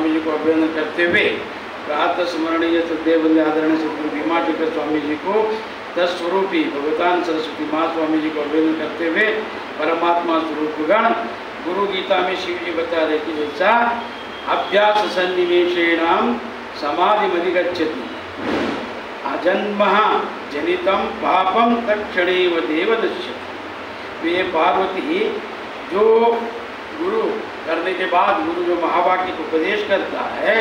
स्वामी जी को अभिनंदन करते हुए प्रातः स्मरणीय सदैव आदरणीय सदगुरु भीमाटिकर स्वामी जी को तत्स्वरूपी भगवतान सरस्वती माँ स्वामी जी को अभिनंदन करते हुए परमात्मा स्वरूपगण गुरु गीता में शिव जी बता रहे कि जैसा अभ्यास सन्निवेशेणाम समाधिमधिगच्छति अजन्म जनितम पापम तत्क्षणेव देव नश्यति। तो ये पार्वती जो गुरु करने के बाद गुरु जो महावाक्य को उपदेश करता है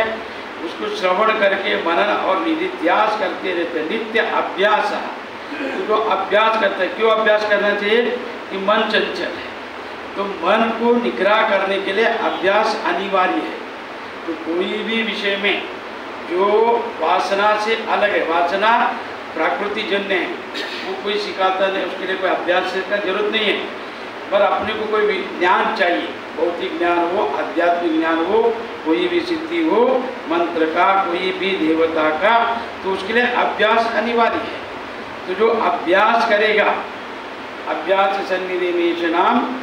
उसको श्रवण करके मनन और निधिध्यास करते रहते, नित्य अभ्यास। तो जो अभ्यास करते हैं, क्यों अभ्यास करना चाहिए कि मन चंचल है, तो मन को निग्रह करने के लिए अभ्यास अनिवार्य है। तो कोई भी विषय में जो वासना से अलग है, वासना प्रकृति जन्य है, वो कोई सिखाता नहीं, उसके लिए कोई अभ्यास का जरूरत नहीं है। पर अपने को कोई ज्ञान चाहिए, भौतिक ज्ञान हो, आध्यात्मिक ज्ञान हो, कोई भी सिद्धि हो, मंत्र का, कोई भी देवता का, तो उसके लिए अभ्यास अनिवार्य है। तो जो अभ्यास करेगा, अभ्यास सन्निवेशनाम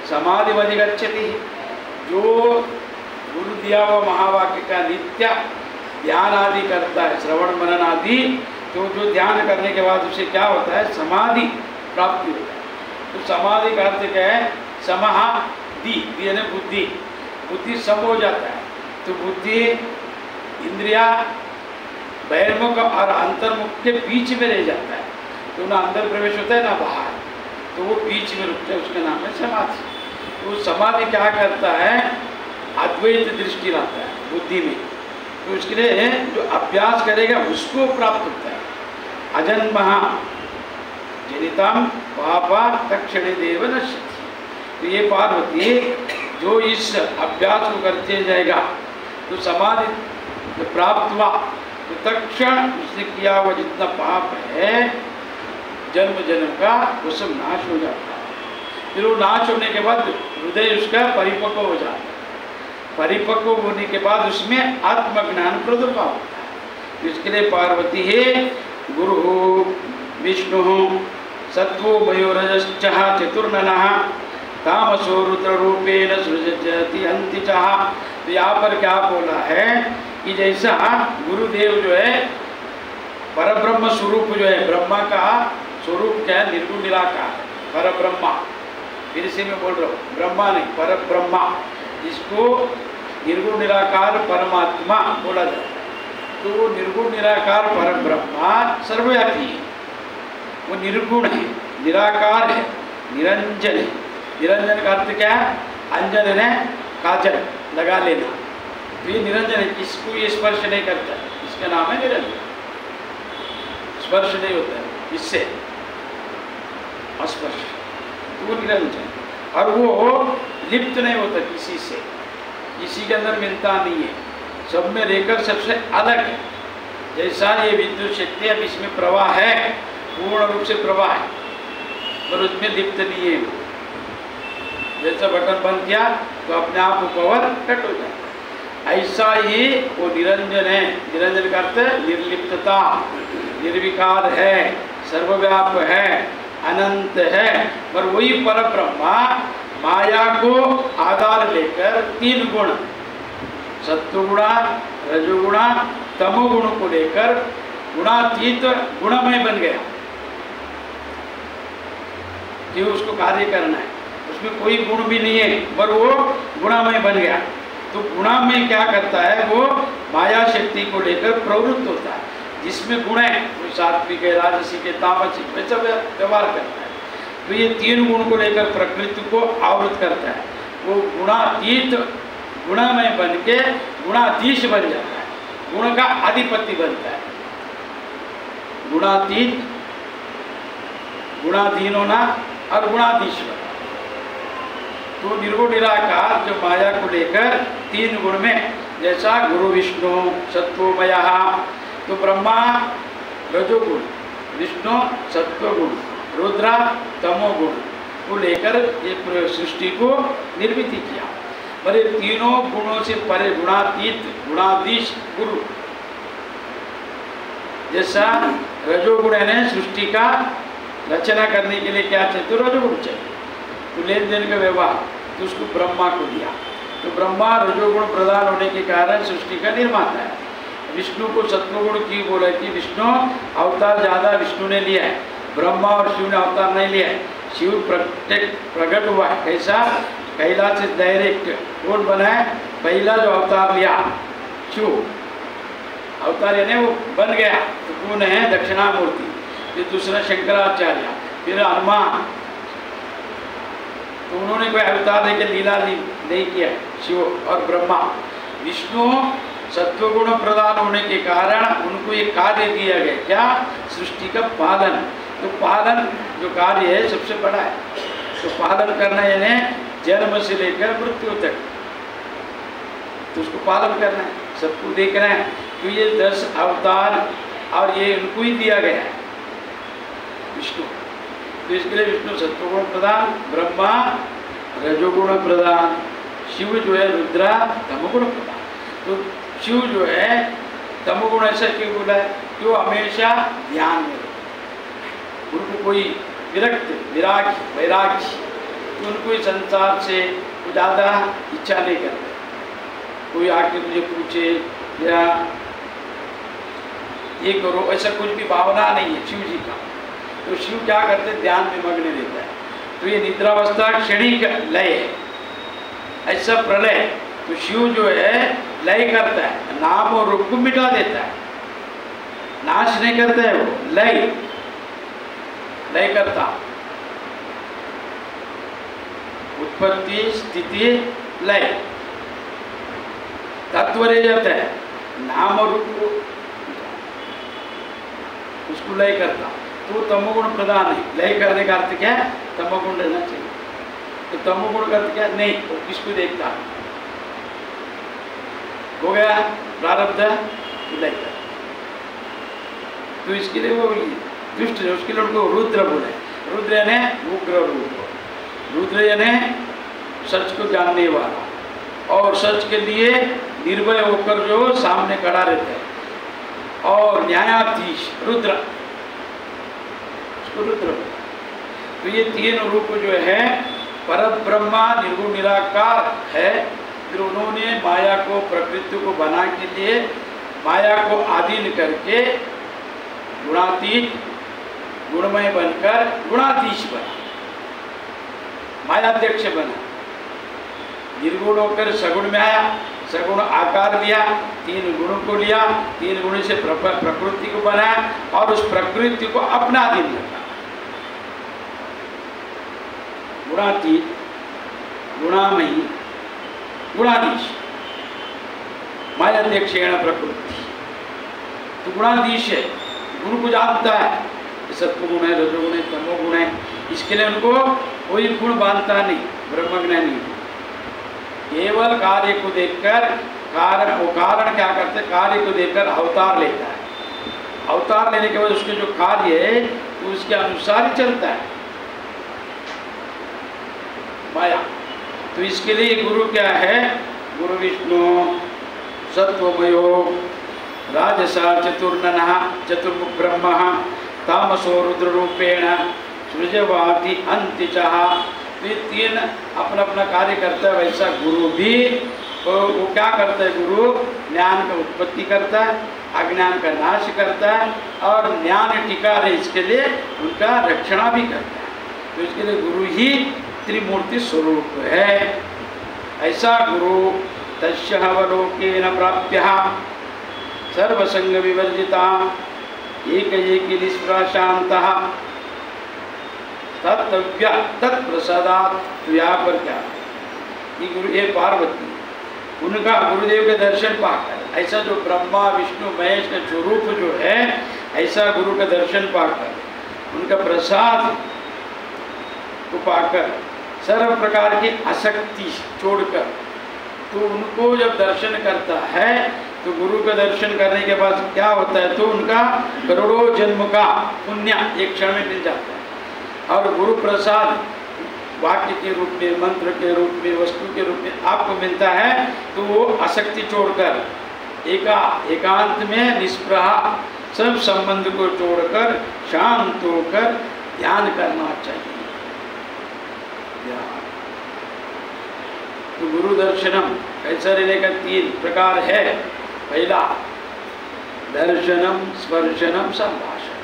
समाधिमधिगच्छति, जो गुरु दिया हुआ महावाक्य का नित्य ध्यान आदि करता है, श्रवण मनन आदि, तो जो ध्यान करने के बाद उसे क्या होता है, समाधि प्राप्ति होता है। तो समाधि का अर्थ क्या है, समाधि यानी बुद्धि, बुद्धि सम हो जाता है। तो बुद्धि इंद्रिया बहिर्मुख और अंतर्मुख के बीच में रह जाता है, तो ना अंदर प्रवेश होता है ना बाहर, तो वो बीच में रुकता है, उसका नाम है समाधि। तो समाधि क्या करता है, अद्वैत दृष्टि लाता है बुद्धि में, तो उसके लिए जो अभ्यास करेगा उसको प्राप्त होता है। अजन्म जनितम पापा तत्क्षणे देव नश्यति। तो ये पार्वती जो इस अभ्यास को करते जाएगा तो समाधि तो प्राप्त हुआ, तो तत्क्षण उसने किया हुआ जितना पाप है जन्म जन्म का वो सब नाश हो जाता है। फिर वो नाश होने के बाद हृदय उसका परिपक्व हो जाता है, परिपक्व होने के बाद उसमें आत्मज्ञान प्रादुर्भाव होता है। इसके लिए पार्वती है गुरु विष्णु सत्वो मयोरजश्च चतुर्ननः तामसो रुद्र रूपेण सृजति अंति चाह। तो यहाँ पर क्या बोला है कि जैसा गुरुदेव जो है परब्रह्म स्वरूप जो है, ब्रह्मा का स्वरूप क्या है, निर्गुण निराकार परब्रह्मा। फिर से मैं बोल रहा हूँ, ब्रह्मा नहीं परब्रह्मा, जिसको निर्गुण निराकार परमात्मा बोला जाता है। तो वो निर्गुण निराकार परब्रह्मा सर्वव्यापी है, वो निर्गुण है, निराकार है, निरंजन है। निरंजन का अर्थ क्या है, अंजन है काजल लगा लेना, तो ये निरंजन है, इसको ये स्पर्श नहीं करता, इसका नाम है निरंजन। स्पर्श नहीं होता है इससे, अस्पर्श, तो वो निरंजन। और वो लिप्त नहीं होता किसी से, किसी के अंदर मिलता नहीं है, सब में रहकर सबसे अलग है। जैसा ये विद्युत शक्ति अब इसमें प्रवाह है, पूर्ण रूप से प्रवाह है, पर उसमें लिप्त नहीं है। जैसा बटन बंद किया तो अपने आप वो पावर कट हो जाता है, ऐसा ही वो निरंजन है। निरंजन का अर्थ निर्लिप्तता, निर्विकार है, सर्वव्याप है, अनंत है। पर वही परब्रह्मा माया को आधार लेकर तीन गुण, सत्वगुणा, रजोगुणा, तमोगुण को लेकर गुणातीत गुणमय बन गया। कि उसको कार्य करना है, उसमें कोई गुण भी नहीं है, पर वो गुणामय बन गया। तो गुणामय क्या करता है, वो माया शक्ति को लेकर प्रवृत्त होता है। जिसमें गुण है वो सात्विक है, राजसिक है, तामसिक, वैसा व्यवहार करता है। तो ये तीन गुण को लेकर प्रकृति को आवृत करता है। वो गुणातीत गुणामय बन के गुणाधीश बन जाता है, गुण का अधिपति बनता है। गुणातीत, गुणाधीन होना और गुणाधीश्वर। तो निर्गुण निराकार जो माया को लेकर तीन गुण में, जैसा गुरु विष्णु सत्वमय, तो ब्रह्मा रजोगुण, विष्णु सत्वगुण, रुद्रा तमोगुण को लेकर ये सृष्टि को निर्मित किया। पर ये तीनों गुणों से परे गुणातीत गुणाधीश गुरु, जैसा रजोगुण ने सृष्टि का रचना करने के लिए क्या चाहिए, तो रजोगुण चाहिए। तो लेन देन का व्यवहार तो उसको ब्रह्मा को दिया, तो ब्रह्मा रजोगुण प्रधान होने के कारण सृष्टि का निर्माता है। विष्णु को सत्वगुण क्यों बोला कि विष्णु अवतार ज़्यादा विष्णु ने लिया है, ब्रह्मा और शिव ने अवतार नहीं लिया है। शिव प्रकट हुआ है कैसा, कैलाश से डायरेक्ट कौन बना है, पहला जो अवतार लिया शिव अवतार यानी वो बन गया तो कौन है, दक्षिणामूर्ति। फिर दूसरा शंकराचार्य, फिर हनुमान, तो उन्होंने कोई अवतार लेकर लीला नहीं किया शिव और ब्रह्मा। विष्णु सत्वगुण प्रदान होने के कारण उनको ये कार्य दिया गया, क्या, सृष्टि का पालन। तो पालन जो कार्य है सबसे बड़ा है, तो पालन करना यानी जन्म से लेकर मृत्यु तक तो उसको पालन करना है, सबको देखना है। तो ये 10 अवतार और ये उनको ही दिया गया है विष्णु। तो इसके लिए विष्णु सत्वगुण प्रदान, ब्रह्मा रजोगुण प्रदान, शिव जो है रुद्रा तमोगुण प्रदान। तो शिव जो है तमोगुण ऐसा क्यों बोला है, क्यों हमेशा ध्यान में, उनको कोई विरक्त वैराग्य तो उनको इस संसार से ज़्यादा इच्छा नहीं करते। कोई आके मुझे पूछे या ये करो, ऐसा कुछ भी भावना नहीं है शिव जी का। तो शिव क्या करते, ध्यान में मग्न रहता है। तो ये निद्रावस्था क्षणिक लय है, ऐसा प्रलय। तो शिव जो है लय करता है, नाम और रूप को मिटा देता है, नाश नहीं करता है, वो लय करता, उत्पत्ति स्थिति लय तत्व रह जाता है, नाम और रूप को उसको लय करता। तो तमोगुण प्रधान है। लय करने का अर्थ क्या है, तमोगुण रहना चाहिए। तो तमोगुण का अर्थ क्या, नहीं वो किसको देखता हो गया प्रारब्ध लय कर। तो इसके लिए वो दुष्ट है, उसके लिए उनको रुद्र बोले। रुद्र यानी उग्र रूप, रुद्र यानी सच को जानने वाला और सच के लिए निर्भय होकर जो सामने खड़ा रहता है। और न्यायाधीश रुद्र, उसको रुद्र बोले। तो ये 3 रूप जो है, परम ब्रह्मा निर्गुण निराकार है। फिर उन्होंने माया को, प्रकृति को बना के लिए माया को अधीन करके गुणातीत गुणमय बनकर गुणाधीश बना, मायाध्यक्ष बना। निर्गुण होकर सगुण में आया, सगुण आकार लिया, 3 गुणों को लिया, 3 गुण से प्रकृति को बनाया और उस प्रकृति को अपना अधीन रखा। गुणातीत गुणामयी गुणाधीश मायाध्यक्षेण प्रकृति। तो गुणाधीश है, गुरु को जानता है, सत्वगुण है, रजोगुण है, तमोगुण है। इसके लिए उनको कोई गुण बांधता नहीं, ब्रह्मज्ञानी केवल कार्य को देखकर कारण क्या करते, कार्य को देखकर अवतार लेता है। अवतार लेने के बाद उसके जो कार्य है वो उसके अनुसार ही चलता है माया। तो इसके लिए गुरु क्या है, गुरु विष्णु सत्वमयो राजसा चतुर्ननः चतुर्मुख ब्रह्म तामसो रुद्र रूपेण सृजवाति अंतिचः। ये 3 अपना अपना कार्य करता है। वैसा गुरु भी वो क्या करता है, गुरु ज्ञान का उत्पत्ति करता है, अज्ञान का नाश करता है और ज्ञान टिका रहे इसके लिए उनका रक्षणा भी करता है। तो इसके लिए गुरु ही त्रिमूर्ति स्वरूप है। ऐसा गुरु तस्य अवलोकेन प्राप्य सर्वसंग विवर्जिता एक निष्प्रशांतः तत्व्य तत्प्रसादात्। तो यहाँ पर क्या, ये गुरु ये पार्वती, उनका गुरुदेव के दर्शन पाकर, ऐसा जो ब्रह्मा विष्णु महेश का स्वरूप जो है, ऐसा गुरु का दर्शन पाकर, उनका प्रसाद को पाकर, सर्व प्रकार की आसक्ति छोड़कर, तो उनको जब दर्शन करता है तो गुरु का दर्शन करने के बाद क्या होता है, तो उनका करोड़ों जन्म का पुण्य एक क्षण में मिल जाता है। और गुरु प्रसाद वाक्य के रूप में, मंत्र के रूप में, वस्तु के रूप में आपको मिलता है, तो वो आसक्ति छोड़कर एकांत में निष्प्रहा सब संबंध को छोड़कर शांत होकर ध्यान करना चाहिए। तो गुरु दर्शनम कैसा रहने का 3 प्रकार है। पहला दर्शनम, स्पर्शनम, संभाषण,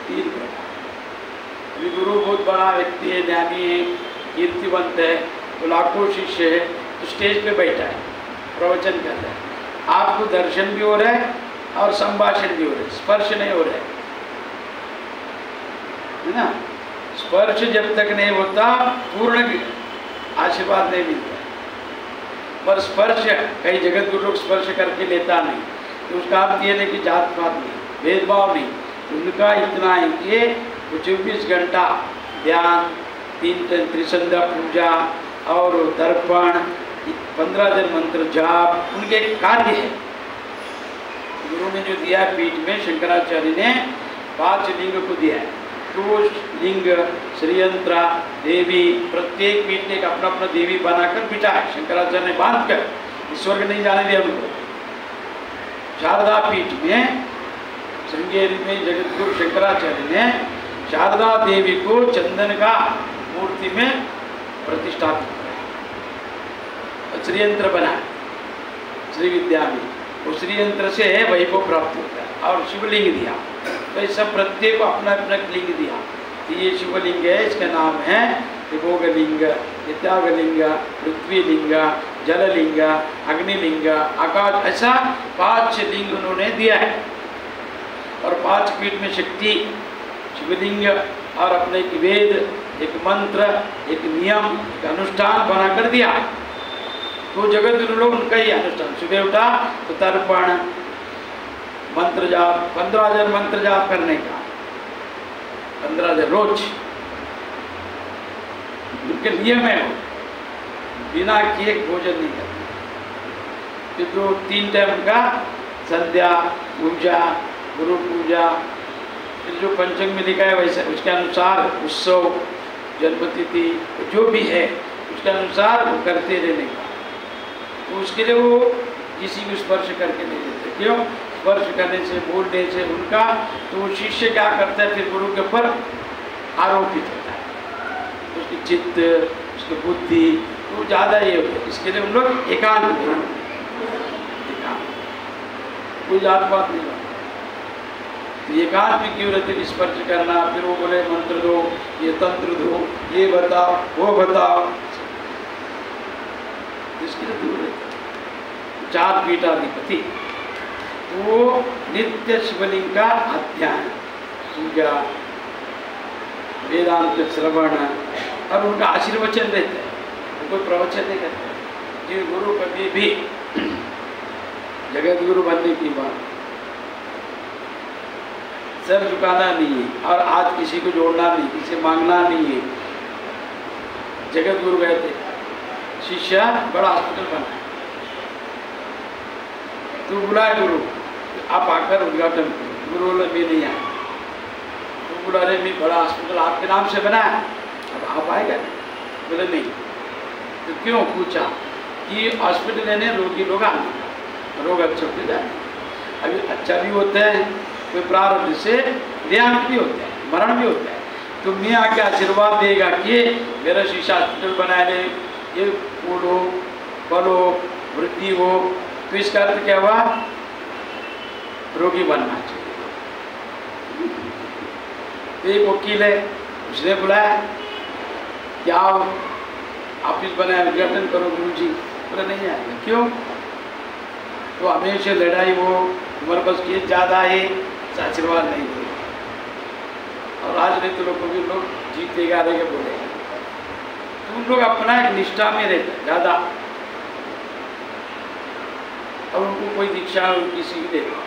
3 प्रकार। अभी गुरु बहुत बड़ा व्यक्ति है, ज्ञानी है, कीर्तिवंत है, तो लाखों शिष्य है, तो स्टेज पे बैठा है, प्रवचन कर रहा है, आपको दर्शन भी हो रहा है और संभाषण भी हो रहा है, स्पर्श नहीं हो रहा है ना। स्पर्श जब तक नहीं होता पूर्ण आशीर्वाद नहीं मिलता। पर स्पर्श कई जगत गुरु लोग स्पर्श करके लेता नहीं, तो उसका अर्थ ये नहीं कि जात पात नहीं, भेदभाव नहीं, उनका इतना है कि 24 घंटा ध्यान, 3 त्रिसंध्या पूजा और दर्पण, 15 दिन मंत्र जाप, उनके कार्य है। गुरु ने जो दिया पीठ में, शंकराचार्य ने 5 लिंग को दिया है, तो लिंग, श्रीयंत्र, देवी, प्रत्येक पीठ ने एक अपना अपना देवी बनाकर बिठाया, शंकराचार्य ने बांध कर, ईश्वर के नहीं जाने दिया उनको। शारदा पीठ में श्रृंगेरी में जगतगुरु शंकराचार्य ने शारदा देवी को चंदन का मूर्ति में प्रतिष्ठापित किया, श्रीयंत्र बनाया श्री विद्या में, उस श्रीयंत्र से वैभव प्राप्त होता है। और शिवलिंग दिया, तो ये सब प्रत्येक को अपना अपना लिंग दिया। तो ये शिवलिंग है, इसका नाम है भोगलिंग, त्यागलिंग, पृथ्वीलिंग, जललिंग, अग्निलिंग, आकाश, ऐसा 5 लिंग उन्होंने दिया है। और 5 पीठ में शक्ति, शिवलिंग और अपने एक वेद, एक मंत्र, एक नियम, एक अनुष्ठान बनाकर दिया। तो जगत गुरु लोग उनका ही अनुष्ठान, सुबह उठा तो तर्पण, मंत्र जाप, 15,000 मंत्र जाप करने का, 15,000 रोज उनके नियम है। बिना किए भोजन नहीं करते। तो 3 टाइम का संध्या पूजा, गुरु पूजा, फिर जो पंचंग में लिखा है वैसे उसके अनुसार उत्सव, जन्मतिथि जो भी है उसके अनुसार वो करते रहने का। तो उसके लिए वो किसी को स्पर्श करके नहीं देते। क्यों? स्पर्श करने से, बोलने से उनका, तो वो शिष्य क्या करता है फिर गुरु के ऊपर आरोपित होता है, उसकी चित्त, उसकी बुद्धि, तो ज़्यादा ये होता है। इसके लिए उन लोग एकांत, कोई जात पात नहीं होता। एकांत में क्यों रहते, स्पर्श करना, फिर वो बोले मंत्र दो, ये तंत्र दो, ये बताओ, वो बताओ, इसके लिए दूर रहते। 4 पीठाधिपति, वो नित्य शिवलिंग का अध्ययन, पूजा, वेदांत श्रवण, और उनका आशीर्वचन रहता है, वो कोई प्रवचन नहीं करते। जिन गुरु कभी भी जगत गुरु बनने की बात, सर झुकाना नहीं है, और आज किसी को जोड़ना नहीं, किसी मांगना नहीं है। जगत गुरु गए थे, शिष्य बड़ा हॉस्पिटल बना, तो बुलाए गुरु, आप आकर उद्घाटन करो। गुरु बोले मैं नहीं आया। तो बोला अरे मैं बड़ा हॉस्पिटल आपके नाम से बना है, अब आप आएगा? बोले नहीं। तो क्यों? पूछा कि हॉस्पिटल लेने रोगी लोग आने, रोग अच्छे होते जाए, अभी अच्छा भी होता है, कोई प्रारब्ध से देहांत भी होता है, मरण भी होता है। तो मैं आके आशीर्वाद देगा कि मेरा शीशा हॉस्पिटल बना ले, ये फूल हो, फल हो, वृद्धि हो, तो इसका अर्थ क्या हुआ? रोगी बनना चाहिए। तो एक वकील है, उसने बुलाया कि आओ ऑफिस बनाया, उद्घाटन करो गुरु जी। बोला नहीं आएगा। क्यों? तो हमेशा लड़ाई हो, तुम्हारे पास केस ज़्यादा है, आशीर्वाद नहीं दे। और राजनीति लोग को भी लोग जीतेगा रहेगा बोलेगा, तो उन लोग अपना एक निष्ठा में रहते ज़्यादा, और उनको कोई दीक्षा किसी की देता,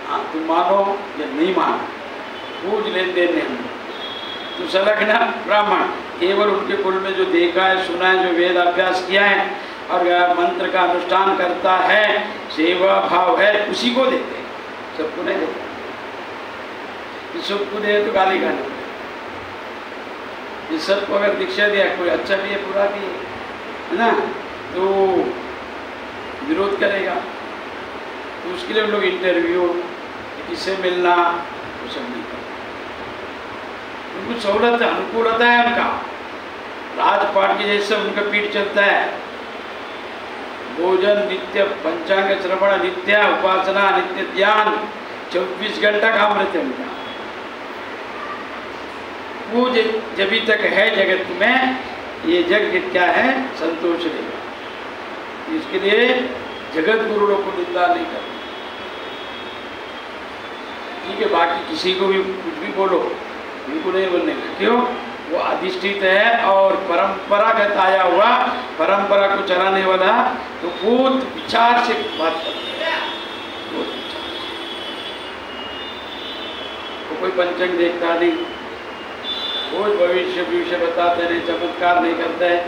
हाँ तुम मानो या नहीं मानो, पूज लेन देन नहीं। तो सलग्न ब्राह्मण केवल उनके कुल में जो देखा है, सुना है, जो वेद अभ्यास किया है और मंत्र का अनुष्ठान करता है, सेवा भाव है, उसी को देते हैं, सबको नहीं देते। सबको दे तो गाली खाने पड़े। इस सबको अगर दीक्षा दिया, कोई अच्छा भी है बुरा भी है ना, तो विरोध करेगा। तो उसके लिए हम लोग इंटरव्यू, किससे मिलना, वो सब नहीं करते। उनको सहूलत अनुकूलता है उनका, राजपाट के जैसे उनका पीठ चलता है। भोजन नित्य, पंचांग श्रवण नित्य, उपासना नित्य, ध्यान 24 घंटा काम रहते हैं उनका। वो जब तक है जगत में, ये जग क्या है, संतोष रहेगा। इसके लिए जगत गुरु लोग को निंदा नहीं करना, ठीक है। बाकी किसी को भी कुछ भी बोलो, उनको नहीं बोलने का, क्यों? वो अधिष्ठित है और परंपरागत आया हुआ, परंपरा को चलाने वाला, तो बहुत विचार से बात करता है, बहुत विचार। तो कोई पंचांग देखता नहीं, कोई भविष्य बताते नहीं, चमत्कार नहीं करता है,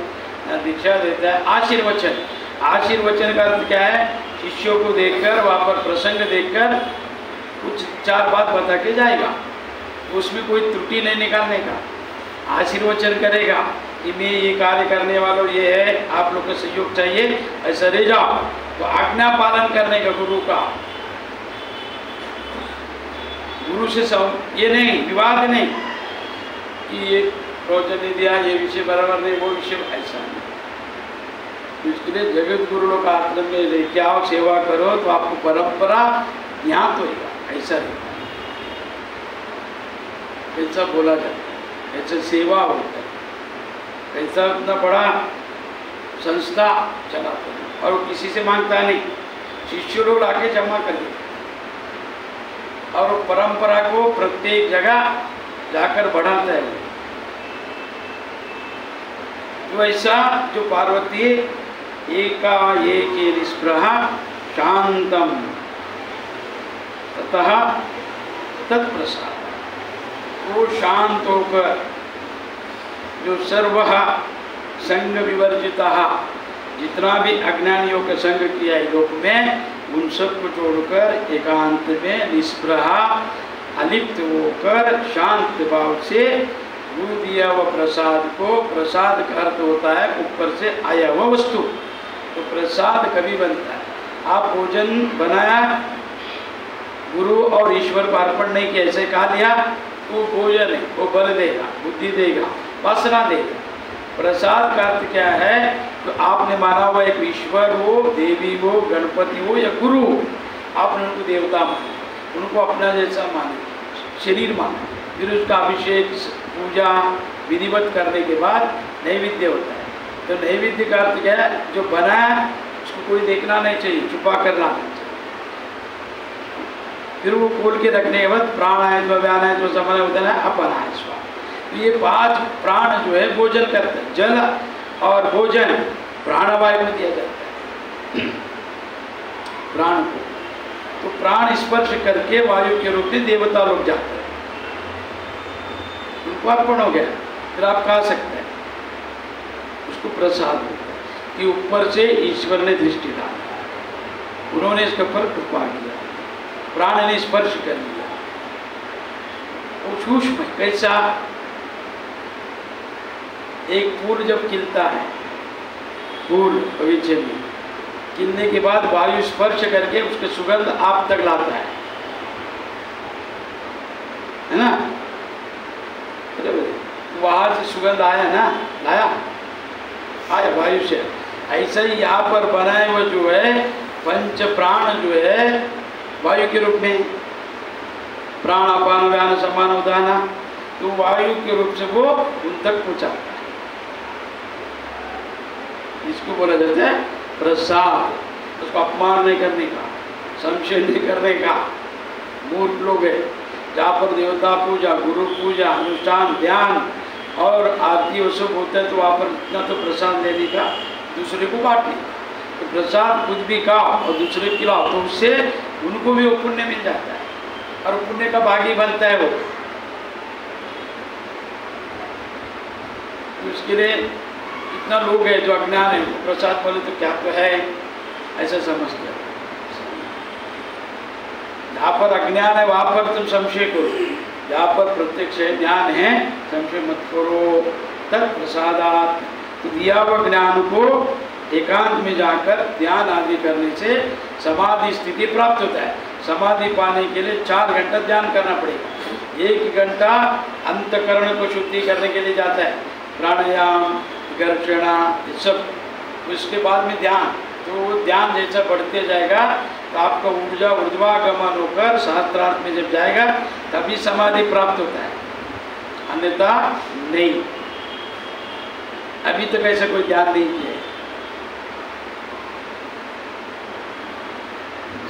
न दीक्षा देता है। आशीर्वचन, आशीर्वचन का अर्थ क्या है? शिष्यों को देखकर, वहाँ पर प्रसंग देखकर कुछ 4 बात बता के जाएगा, उसमें कोई त्रुटि नहीं निकालने का। आशीर्वचन करेगा कि मैं ये कार्य करने वालों ये है, आप लोग का सहयोग चाहिए, ऐसा रह जाओ। तो आज्ञा पालन करने का गुरु का, गुरु से ये नहीं, विवाद नहीं कि ये प्रवचन नहीं दिया, ये विषय बराबर नहीं, वो विषय ऐसा नहीं। तो इसके लिए जगत गुरु लोग का आश्रम में लेके आओ, सेवा करो, तो आपको परंपरा ज्ञात होगा। ऐसा नहीं, ऐसा बोला जाता है, ऐसा सेवा होता है, ऐसा इतना बड़ा संस्था चलाते हैं और किसी से मांगता नहीं, शिष्य लोग आके जमा कर देते और परंपरा को प्रत्येक जगह जाकर बढ़ाता है। तो ऐसा जो पार्वती एका एके निस्पृहा शांतम ततः तत्प्रसाद, वो शांत होकर जो सर्व संग विवर्जिता, जितना भी अज्ञानियों का संग किया है लोक में, उन सबको छोड़कर एकांत में निस्पृहा अलिप्त होकर शांत भाव से गुरु दिया हुआ प्रसाद को, प्रसाद का अर्थ होता है ऊपर से आया हुआ वस्तु, तो प्रसाद कभी बनता है? आप भोजन बनाया, गुरु और ईश्वर को अर्पण नहीं किया, ऐसे कहा दिया, वो भोजन है, वो बल देगा, बुद्धि देगा, वासना देगा। प्रसाद का अर्थ क्या है? तो आपने माना हुआ एक ईश्वर हो, देवी हो, गणपति हो या गुरु हो, आपने उनको देवता माना, उनको अपना जैसा माने, शरीर माना, फिर उसका अभिषेक पूजा विधिवत करने के बाद नैवेद्य होता है। तो नैवेद्य का अर्थ क्या है? जो बनाया उसको कोई देखना नहीं चाहिए, छुपा कर लाना चाहिए। फिर वो खोल के रखने के बाद प्राणायाम व्यायाम जो समय होता है अपनाय स्वाहा, तो ये 5 प्राण जो है भोजन करते हैं, जल और भोजन प्राणवायु में दिया जाता है प्राण को। तो प्राण स्पर्श करके वायु के रूप में देवता लोग जाते हैं, उनको अर्पण हो गया, फिर आप खा सकते हैं, उसको प्रसाद होता है कि ऊपर से ईश्वर ने दृष्टि डाला, उन्होंने इसका फल कृपा किया, प्राण ने स्पर्श कर लिया। वो सूक्ष्म कैसा? एक फूल जब खिलता है, फूल बगीचे में खिलने के बाद वायु स्पर्श करके उसके सुगंध आप तक लाता है ना? बाहर से सुगंध आया ना, लाया, आया वायु से। ऐसा ही यहाँ पर बनाए हुए जो है पंच प्राण जो है वायु के रूप में, प्राण अपान व्यान समान उदाना, तो वायु के रूप से वो उन तक पहुँचाता है। इसको बोला जाता है प्रसाद। उसको अपमान नहीं करने का, संशय नहीं करने का। मूर्ख लोग है जहाँ पर देवता पूजा, गुरु पूजा, अनुष्ठान, ध्यान और आरती वो सब होता है, तो वहाँ पर इतना तो प्रसाद लेने का, दूसरे को बांटने का। तो प्रसाद खुद भी खाओ और दूसरे को खिलाओ, तो उससे उनको भी वो पुण्य मिल जाता है और पुण्य का भागी बनता है वो। तो उसके लिए इतना लोग है जो अज्ञान है, प्रसाद बोले तो क्या तो है ऐसा समझते हैं। जहाँ पर अज्ञान है वहाँ पर तुम संशय करो, जहाँ पर प्रत्यक्ष है ज्ञान है संशय मत करो। तत्प्रसादात्, तो दिया हुआ ज्ञान को एकांत में जाकर ध्यान आदि करने से समाधि स्थिति प्राप्त होता है। समाधि पाने के लिए 4 घंटा ध्यान करना पड़ेगा। 1 घंटा अंतकरण को शुद्धि करने के लिए जाता है, प्राणायाम, विकर्षणा, ये सब। उसके बाद में ध्यान, तो ध्यान जैसा बढ़ते जाएगा तो आपका ऊर्जा ऊर्ध्वागमन होकर सहस्त्रार्थ में जब जाएगा तभी समाधि प्राप्त होता है, अन्यथा नहीं। अभी तक ऐसा कोई ध्यान नहीं किया है।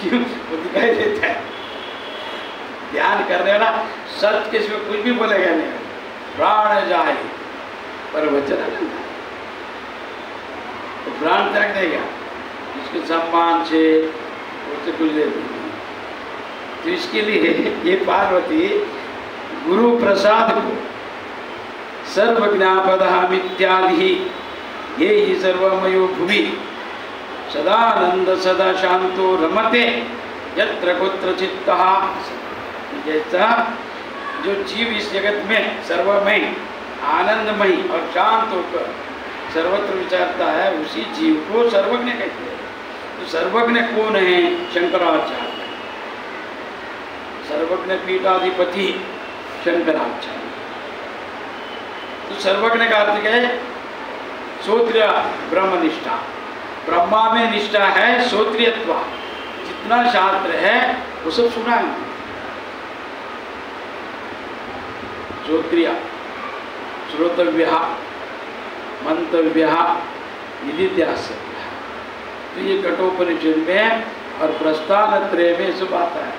क्यों? वो दिखाई देता है। ध्यान करने वाला सत्य के सिवा कुछ भी बोलेगा नहीं, प्राण जाए पर वचन अलग, तो प्राण त्याग देगा इसके सम्मान से, उससे कुछ दे देंगे। तो इसके लिए ये पार्वती गुरु प्रसाद को सर्वज्ञापदहम इत्यादि ये ही सर्वमयो भुवि सदानंद सदा शांतो रमते यत्र कुत्र चित्तः। जैसा जो जीव इस जगत में सर्वमय आनंदमय और शांत होकर सर्वत्र विचारता है, उसी जीव को सर्वज्ञ कहते हैं। तो सर्वज्ञ कौन है? शंकराचार्य, सर्वज्ञ पीठाधिपति शंकराचार्य। तो सर्वज्ञ का अर्थ क्या है? श्रोत्रिय ब्रह्मनिष्ठा, ब्रह्मा में निष्ठा है, श्रोत्रियत्व, जितना शास्त्र है वो सब सुनाएंगे। श्रोत्रिय, श्रोतव्य, मंतव्य, निदिध्यासव्य। तो ये कठोपनिषद में और प्रस्थानत्रय में सब आता है।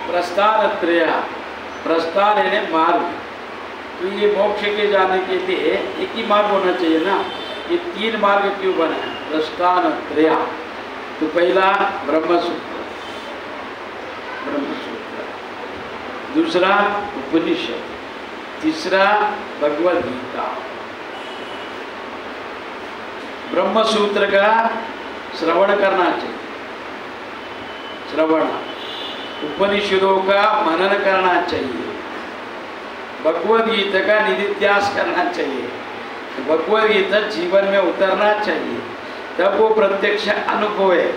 प्रस्थानत्रय, प्रस्थान यानी मार्ग। तो ये मोक्ष के जाने के लिए एक ही मार्ग होना चाहिए ना, ये तीन मार्ग क्यों बना है? प्रस्थानत्रय। तो पहला ब्रह्मसूत्र, ब्रह्मसूत्र, दूसरा उपनिषद, तीसरा भगवद गीता। ब्रह्मसूत्र का श्रवण करना चाहिए, श्रवण। उपनिषदों का मनन करना चाहिए, भगवद गीता का निधिध्यास करना चाहिए, भगवद गीता जीवन में उतरना चाहिए, तब वो प्रत्यक्ष अनुभव है।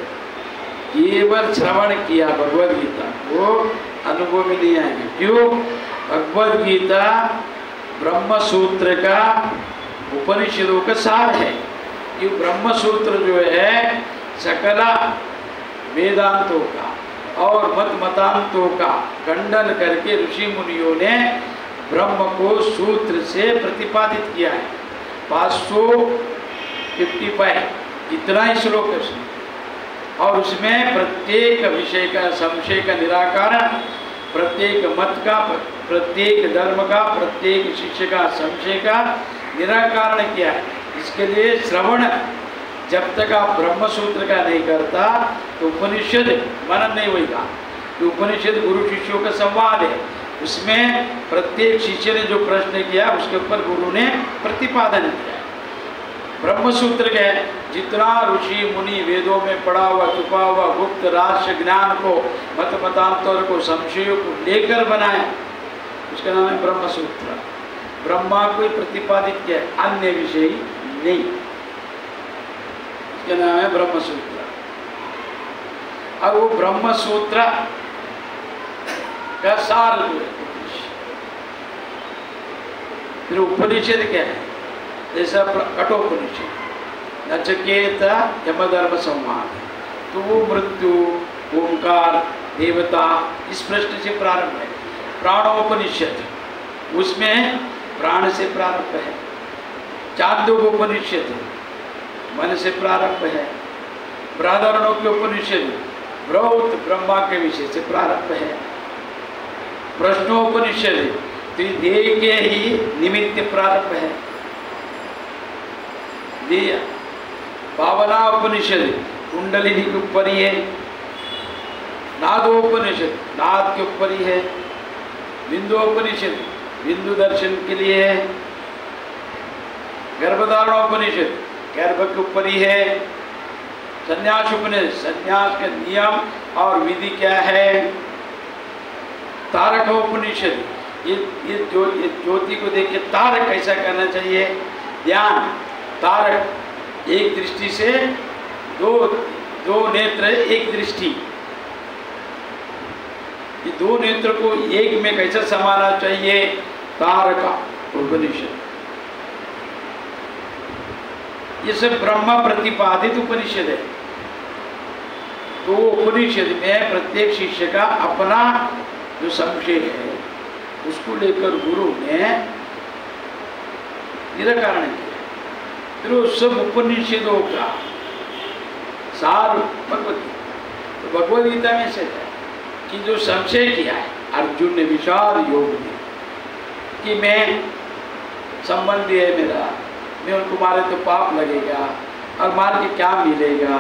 केवल श्रवण किया भगवद गीता वो अनुभव में नहीं आएगा। क्यों? भगवद गीता ब्रह्मसूत्र का, उपनिषदों का सार है। ये ब्रह्मसूत्र जो है सकल वेदांतों का और मत मतांतों का खंडन करके ऋषि मुनियों ने ब्रह्म को सूत्र से प्रतिपादित किया है। 555 इतना ही श्लोक है उसमें, और उसमें प्रत्येक विषय का, संशय का निराकरण, प्रत्येक मत का, प्रत्येक धर्म का, प्रत्येक शिष्य का संशय का निराकरण किया है। इसके लिए श्रवण जब तक आप ब्रह्मसूत्र का नहीं करता तो उपनिषद मनन नहीं होगा। तो उपनिषद गुरु शिष्यों का संवाद है, उसमें प्रत्येक शिष्य ने जो प्रश्न किया उसके ऊपर गुरु ने प्रतिपादन किया। ब्रह्मसूत्र के जितना ऋषि मुनि वेदों में पढ़ा हुआ, छुपा हुआ गुप्त रहस्य ज्ञान को, मत मतांतर को, संशयों को लेकर बनाए, उसका नाम है ब्रह्मसूत्र। ब्रह्मा को प्रतिपादित किया, अन्य विषय नहीं, इसका नाम है ब्रह्मसूत्र। और वो ब्रह्मसूत्र का सार जो है फिर उपनिषद क्या है? जैसा कठोपनिषद, नचिकेत यमधर्म संवाद, तो वो मृत्यु, ओंकार, देवता, इस प्रश्न से प्रारंभ है। प्राणोपनिषद, उसमें प्राण से प्रारंभ है। चांदोपनिषद मन से प्रारंभ है। बृहदारण्यक के उपनिषद बृहत ब्रह्मा के विषय से प्रारंभ है। प्रश्नोपनिषद तो देह के ही निमित्त प्रारंभ है। पावना उपनिषद कुंडलिनी के ऊपर ही है। नादोपनिषद नाद के ऊपर ही है। बिंदुपनिषद बिंदु दर्शन के लिए है। गर्भधारणोपनिषद गर्भ के ऊपर ही है। संन्यास उपनिषद संन्यास का नियम और विधि क्या है। तारकोपनिषद ये ज्योति को देख के तारक कैसा करना चाहिए। ध्यान तारक एक दृष्टि से दो नेत्र एक दृष्टि, ये दो नेत्र को एक में कैसे समाना चाहिए। तारका उपनिषद ये सब ब्रह्म प्रतिपादित उपनिषद है। तो उपनिषद में प्रत्येक शिष्य का अपना जो संशय है उसको लेकर गुरु ने निराकरण किया। फिर वो सब उपनिषदों का सार भगवत गीता। तो भगवत गीता में से है कि जो संशय किया है अर्जुन ने विशाल योग में कि मैं संबंधी है मेरा, मैं उनको मारे तो पाप लगेगा और मार के क्या मिलेगा,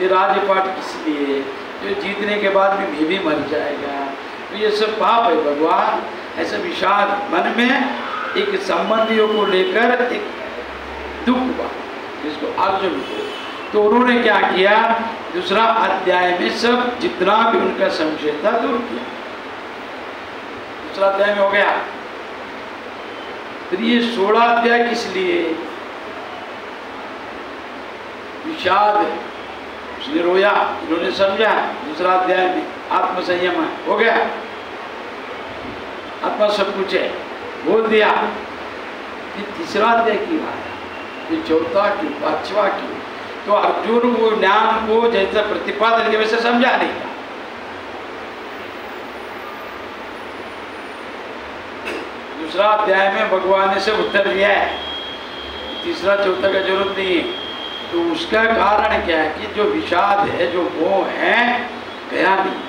ये राजपाट किस लिए, जो जीतने के बाद भी मर जाएगा, तो ये सब पाप है भगवान। ऐसा विषाद मन में एक संबंधियों को लेकर एक दुख हुआ जिसको अर्जुन को। तो उन्होंने क्या किया, दूसरा अध्याय में सब जितना भी उनका संशय था दूर किया। दूसरा अध्याय में हो गया। फिर ये 16 अध्याय किस लिए, विषाद, उसने रोया, इन्होंने समझा। दूसरा अध्याय में आत्मसंयम हो गया, आत्मा सब कुछ है बोल दिया। ये तीसरा अध्याय की बात है, ये चौथा क्यों, पांचवा क्यों? तो अर्जुन वो ज्ञान को जैसा प्रतिपादन के वैसे समझा नहीं था। दूसरा अध्याय में भगवान ने सब उत्तर दिया है, तीसरा चौथा का जरूरत नहीं है। तो उसका कारण क्या है कि जो विषाद है, जो मोह है, गया नहीं।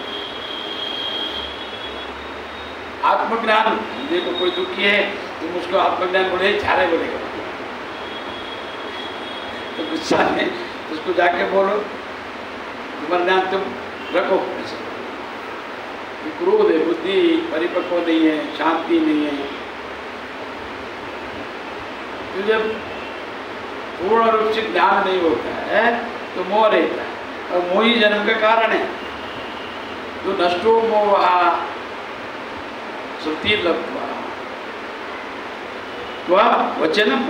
आत्मज्ञान, देखो कोई दुखी है तुम उसको आत्मज्ञान बोले झारे बोलेगा, तो गुस्सा में उसको जाके बोलो तुम्हारा ज्ञान तुम रखो। क्रोध है, बुद्धि परिपक्व नहीं है, शांति नहीं है। तो जब पूर्ण रूप से ज्ञान नहीं होता है तो मोह रहता है, और मोह ही जन्म का कारण है। तो नष्टो मोह श्रुति लब्ध्वा वचनम,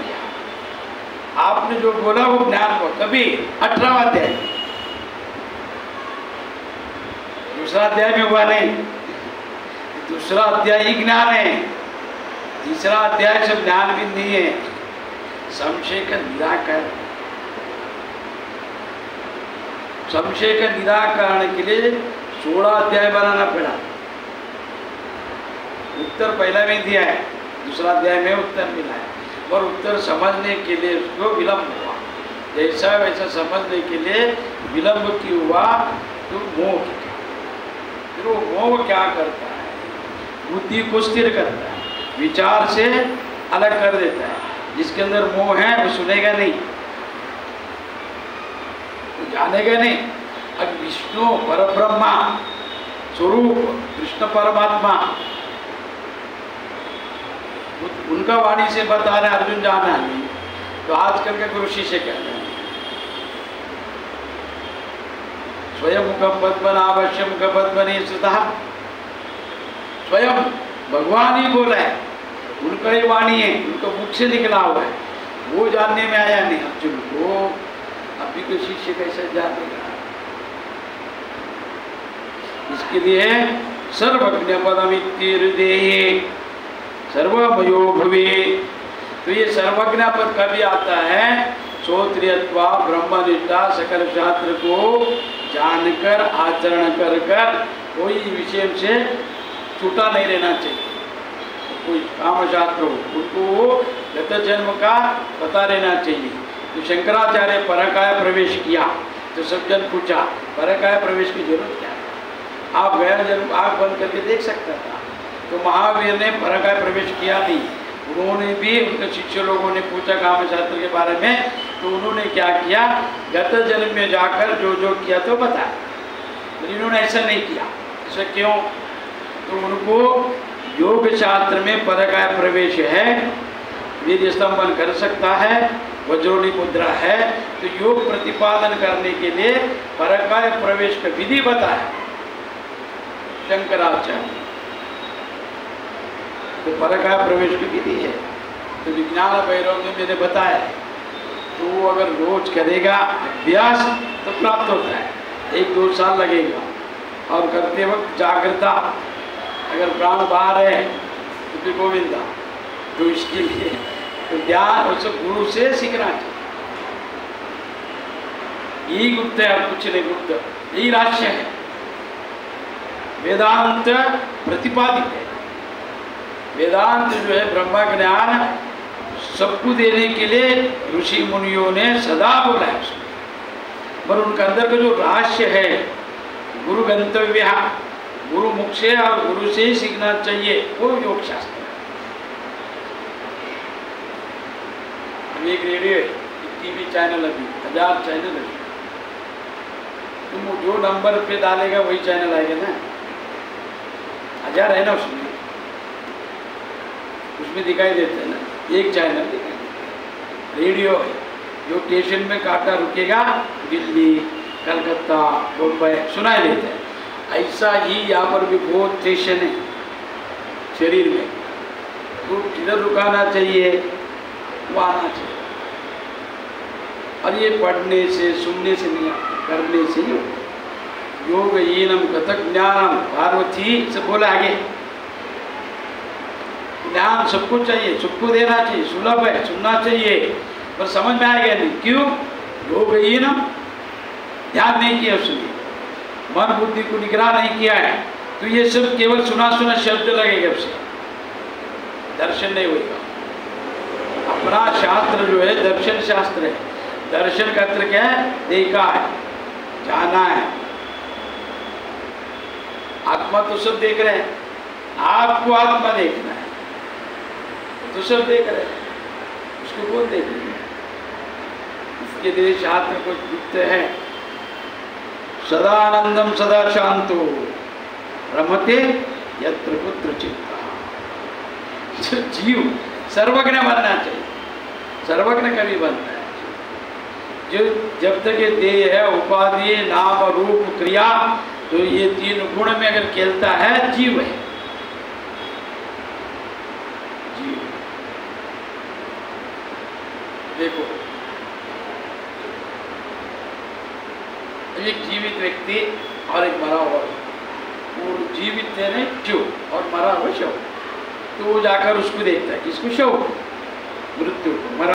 आपने जो बोला वो ज्ञान हो। कभी 18वां अध्याय, दूसरा अध्याय में हुआ नहीं। दूसरा अध्याय ही ज्ञान है, तीसरा अध्याय सब ज्ञान भी नहीं है, संशय का निराकरण। संशय का निराकरण के लिए 16 अध्याय बनाना पड़ा। उत्तर पहला में दिया है, दूसरा अध्याय में उत्तर मिला है, और उत्तर समझने के लिए उसको विलंब हुआ। जैसा वैसा समझने के लिए विलंब क्यों हुआ, तो मोह की। फिर वो मोह क्या करता है, बुद्धि को स्थिर करता है, विचार से अलग कर देता है। जिसके अंदर मोह है वो सुनेगा नहीं, वो जानेगा नहीं। अब विष्णु परब्रह्मा स्वरूप कृष्ण परमात्मा उनका वाणी से बता रहे अर्जुन जाना नहीं, तो आजकल के गुरु शिष्य कहते हैं स्वयं मुख पद्मनाभस्य मुख पद्मनि सुतः, स्वयं भगवान ही बोला है, उनका ही वाणी है, उनका मुख से निकला हुआ है, वो जानने में आया नहीं अर्जुन को। अभी तो शिष्य कैसे जानेगा? इसके लिए सर्वज्ञ पदमित्तिर्देहि सर्वमयो भवे। तो ये सर्वज्ञ पद कभी आता है, श्रोत्रियत्वा ब्रह्मनिष्ठा सकल शास्त्र को जानकर आचरण कर कर कोई विषय से छूटा नहीं रहना चाहिए। कोई काम शास्त्र हो उनको गत जन्म का पता रहना चाहिए। तो शंकराचार्य परकाय प्रवेश किया तो सब जन पूछा परकाय प्रवेश की जरूरत क्या है, आप गया जन्म आँख बंद करके देख सकता था। तो महावीर ने परकाय प्रवेश किया नहीं, उन्होंने भी, उनके शिष्य लोगों ने पूछा काम शास्त्र के बारे में, तो उन्होंने क्या किया, गत जन्म में जाकर जो जो किया तो बताया। तो इन्होंने ऐसा नहीं किया। ऐसा क्यों? तो उनको योग शास्त्र में परकाय प्रवेश है, वीर्य स्तंभन कर सकता है, वज्रोली मुद्रा है। तो योग प्रतिपादन करने के लिए परकाय प्रवेश का विधि बताया शंकराचार्य। तो परकाय प्रवेश की विधि है, तो विज्ञान भैरव ने मैंने बताया। तो वो अगर रोज करेगा अभ्यास तो प्राप्त होता है, 1-2 साल लगेगा। और करते वक्त जागृता, अगर प्राण बाहर है तो फिर गोविंदा। तो इसके लिए तो ध्यान और सब गुरु से सीखना चाहिए। यही गुप्त है और कुछ नहीं गुप्त, यही रहस्य है। वेदांत प्रतिपादित है। वेदांत जो है ब्रह्म ज्ञान सबको देने के लिए ऋषि मुनियों ने सदा बोला है उसमें, पर उनके अंदर का जो रहस्य है, गुरु गंतव्य, गुरु मुख से और गुरु से ही सीखना चाहिए, वो योग शास्त्र है। अभी एक रेडियो है, टीवी चैनल, अभी 1000 चैनल है, तुम जो नंबर पे डालेगा वही चैनल आएगा ना, 1000 है ना उसमें दिखाई देते हैं ना, एक चैनल दिखाई देता है। रेडियो है, जो स्टेशन में काटा रुकेगा, दिल्ली, कलकत्ता, मुंबई सुनाई देता है। ऐसा ही यहाँ पर भी बहुत स्टेशन है शरीर में, तो किधर रुकाना चाहिए, वो आना चाहिए। और ये पढ़ने से सुनने से नहीं, करने से ही योग हीनम कथक ज्ञानम, पार्वती से बोला आगे, ज्ञान सबको चाहिए, सबको देना चाहिए, सुलभ है, सुनना चाहिए, पर समझ में आएगा नहीं। क्यों? योग हीनम, ध्यान नहीं किया उसने, मन बुद्धि को निग्रह नहीं किया है, तो ये सब केवल सुना सुना शब्द लगेगा, उससे दर्शन नहीं होगा। अपना शास्त्र जो है दर्शन शास्त्र है। दर्शन का अर्थ क्या है? देखा है, जाना है। आत्मा तो सब देख रहे हैं, आपको आत्मा देखना है तो सब देख रहे हैं, उसको कौन देख रहे हैं? इसके लिए शास्त्र को गुप्त है। सदानंदम सदा शांतो रमते यत्र पुत्र चित्ता। जीव सर्वज्ञ बनना चाहिए, सर्वज्ञ कभी बनना है। जो जब तक ये देह है, उपाधि, नाम, रूप, क्रिया, तो ये 3 गुण में अगर खेलता है, जीव है। जीव देखो, एक जीवित व्यक्ति और एक मरा हुआ, वो जीवित है जीव और मरा हुआ शव, तो वो जाकर उसको देखता है, किसको? शव, मृत्यु को, मरा